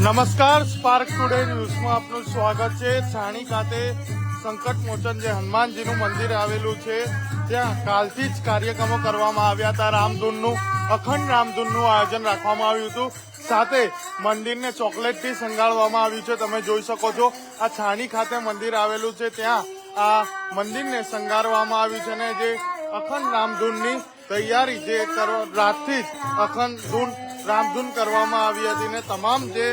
નમસ્કાર, spark today ન્યૂઝમાં આપનું સ્વાગત છે। છાણી ખાતે સંકટ મોચન જે હનુમાનજીનું મંદિર આવેલું છે ત્યાં કાલથી જ કાર્યક્રમો કરવામાં આવ્યા હતા। રામધૂનનું અખંડ રામધૂનનું આયોજન રાખવામાં આવ્યું હતું। સાથે મંદિરને ચોકલેટથી શણગારવામાં આવ્યું છે। તમે જોઈ શકો છો આ છાણી ખાતે મંદિર આવેલું છે ત્યાં આ મંદિરને શણગારવામાં આવ્યું છે અને જે અખંડ રામધૂનની તૈયારી જે રાતથી જ અખંડ ધૂન રામધૂન કરવામાં આવી હતી ને તમામ જે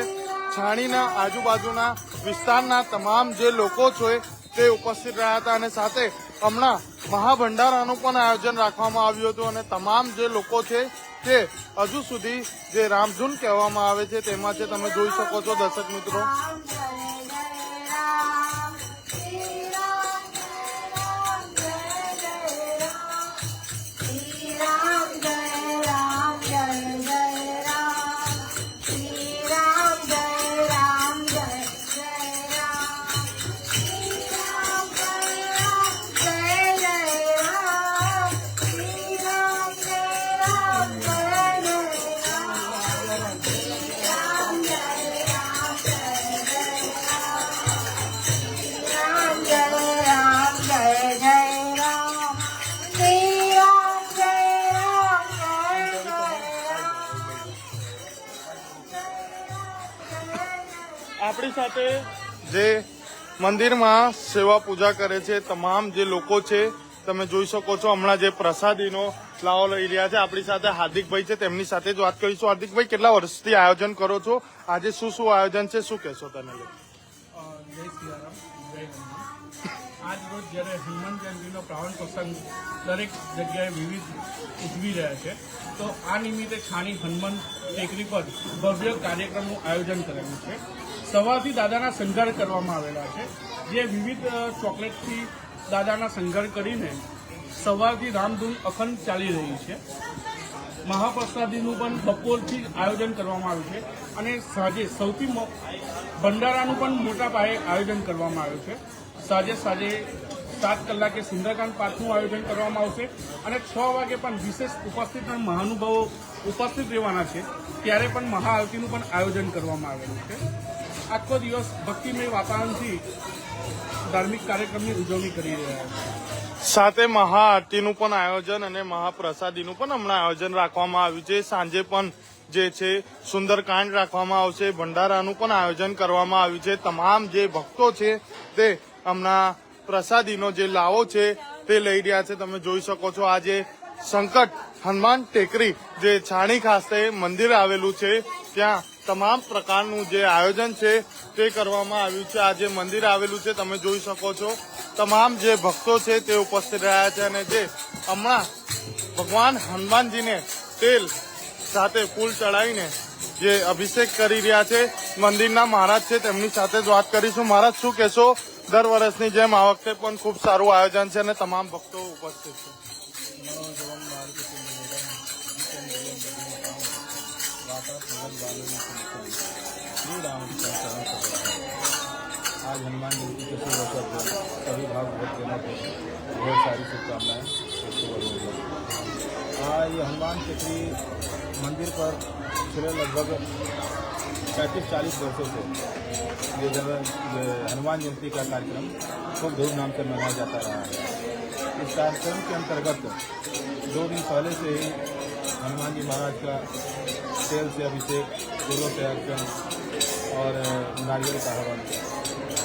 છાણીના આજુબાજુના વિસ્તારના તમામ જે લોકો છે તે ઉપસ્થિત રહ્યા હતા અને સાથે હમણાં મહાભંડારાનું પણ આયોજન રાખવામાં આવ્યું હતું અને તમામ જે લોકો છે તે હજુ સુધી જે રામધૂન કહેવામાં આવે છે તેમાં છે। તમે જોઈ શકો છો દર્શક મિત્રો। આપણી સાથે જે મંદિરમાં સેવા પૂજા કરે છે તમામ જે લોકો છે તમે જોઈ શકો છો હમણાં જે પ્રસાદીનો લાવો લઈ રહ્યા છે। આપણી સાથે હાર્દિકભાઈ છે તેમની સાથે જ વાત કરીશું। હાર્દિકભાઈ, કેટલા વર્ષથી આયોજન કરો છો? આજે શું શું આયોજન છે, શું કહેશો તેને? જય સિયારામ, જય હનુમાન। આજ રોજ જ્યારે હનુમાન જયંતિનો પ્રાવણ પ્રસંગ દરેક જગ્યાએ વિવિધ ઉજવી રહ્યા છે તો આ નિમિત્તે છાણી હનુમાન ટેકરી પર ભવ્ય કાર્યક્રમનું આયોજન કરેલું છે। સવારથી દાદાના શણગાર કરવામાં આવેલા છે જે વિવિધ ચોકલેટથી દાદાના શણગાર કરીને સવારથી રામધૂન અખંડ ચાલી રહી છે। મહાપ્રસાદીનું પણ બપોરથી આયોજન કરવામાં આવ્યું છે અને સાંજે સૌથી ભંડારાનું પણ મોટા પાયે આયોજન કરવામાં આવ્યું છે। સાંજે 7 કલાકે સુંદરકાંડ પાઠનું આયોજન કરવામાં આવશે અને 6 વાગે પણ વિશેષ ઉપસ્થિત મહાનુભાવો ઉપસ્થિત રહેવાના છે ત્યારે પણ મહાઆરતીનું પણ આયોજન કરવામાં આવેલું છે। આખો દિવસ ભક્તિમય વાતાવરણથી ધાર્મિક કાર્યક્રમની ઉજવણી કરી રહ્યા છે। સાથે મહાઆરતીનું પણ આયોજન અને મહાપ્રસાદીનું પણ હમણાં આયોજન રાખવામાં આવ્યું છે। સાંજે પણ જે છે સુંદરકાંડ રાખવામાં આવશે, ભંડારાનું પણ આયોજન કરવામાં આવ્યું છે। તમામ જે ભક્તો છે તે હમણાં પ્રસાદીનો જે લાવો છે તે લઈ રહ્યા છે। તમે જોઈ શકો છો આજે સંકટ હનુમાન ટેકરી જે છાણી ખાતે મંદિર આવેલું છે ત્યાં તમામ પ્રકારનું જે આયોજન છે તે કરવામાં આવ્યું છે। આ જે મંદિર આવેલું છે તમે જોઈ શકો છો તમામ જે ભક્તો છે તે ઉપસ્થિત રહ્યા છે અને જે હમણાં ભગવાન હનુમાનજીને તેલ સાથે ફૂલ ચડાવીને જે અભિષેક કરી રહ્યા છે મંદિરના મહારાજ છે તેમની સાથે જ વાત કરીશું। મહારાજ, શું કહેશો? દર વર્ષની જેમ આ વખતે પણ ખૂબ સારું આયોજન છે અને તમામ ભક્તો ઉપસ્થિત છે। आज हनुमान जयंती के शुभ अवसर पर सभी भाव भक्तजनों को ढेर सारी शुभकामनाएं। ये हनुमान टेकरी मंदिर पर पिछले लगभग 35-40 वर्षों से ये हनुमान जयंती का कार्यक्रम खूब धूमधाम से मनाया जाता रहा है। इस कार्यक्रम के अंतर्गत 2 दिन पहले से ही हनुमान जी महाराज का तेल से अभिषेक, फूलों से अर्चन और नारियल का हवन,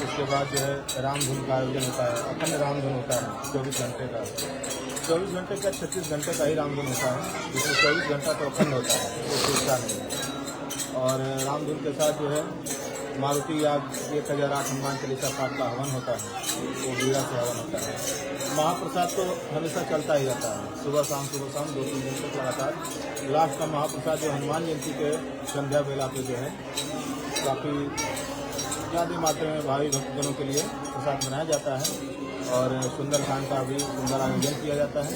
उसके बाद जो है रामधुन का आयोजन होता है। अखंड रामधुन होता है 24 घंटे का। 24 घंटे का 36 घंटे का ही रामधुन होता है, जिसमें 24 घंटा तो अखंड होता है, वो टूटता नहीं है। और रामधुन के साथ जो है मारुति याग 1008 हनुमान चालीसा पाठ का हवन होता है, वो वीरा से हवन होता है। महाप्रसाद तो हमेशा चलता ही रहता है, सुबह शाम 2-3 दिन तक लगातार। लास्ट का महाप्रसाद जो हनुमान जयंती के संध्या बेला पे जो है काफ़ी ज़्यादा मात्रा में भावी भक्तजनों के लिए प्रसाद बनाया जाता है और सुंदरकांड का भी सुंदर आयोजन किया जाता है।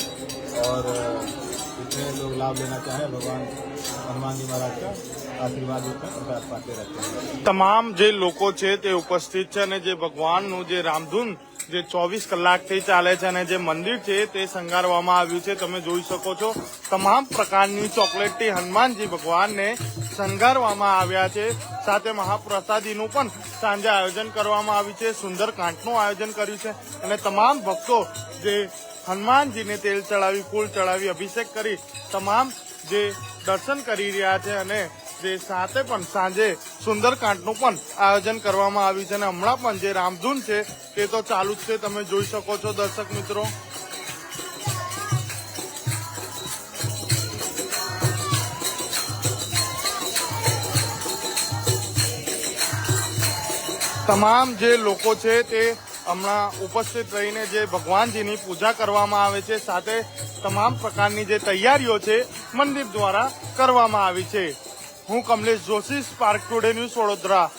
और जितने लोग लाभ लेना चाहें भगवान हनुमान जी महाराज का आशीर्वाद लेकर प्रसाद पाते रहते हैं। તમામ જે લોકો છે તે ઉપસ્થિત છે અને જે ભગવાનનું જે રામધૂન જે 24 કલાકથી ચાલે છે અને જે મંદિર છે તે શણગારવામાં આવ્યું છે. તમે જોઈ શકો છો તમામ પ્રકારની ચોકલેટથી હનુમાનજી ભગવાનને શણગારવામાં આવ્યા છે. સાથે મહાપ્રસાદીનું પણ સાંજે આયોજન કરવામાં આવ્યું છે. સુંદરકાંડનું આયોજન કર્યું છે અને તમામ ભક્તો જે હનુમાનજીને તેલ ચડાવી, ફૂલ ચડાવી, અભિષેક કરી તમામ જે દર્શન કરી રહ્યા છે અને જે સાથે પણ સાંજે સુંદરકાંડનું પણ આયોજન કરવામાં આવ્યું છે અને હમણાં પણ જે રામધૂન છે તે તો ચાલુ જ છે. તમે જોઈ શકો છો દર્શક મિત્રો. તમામ જે લોકો છે તે હમણાં ઉપસ્થિત રહીને જે ભગવાનજીની પૂજા કરવામાં આવે છે, સાથે તમામ પ્રકારની જે તૈયારીઓ છે મંદિર દ્વારા કરવામાં આવી છે. હું Kamlesh Joshi, spark today news, Vadodara.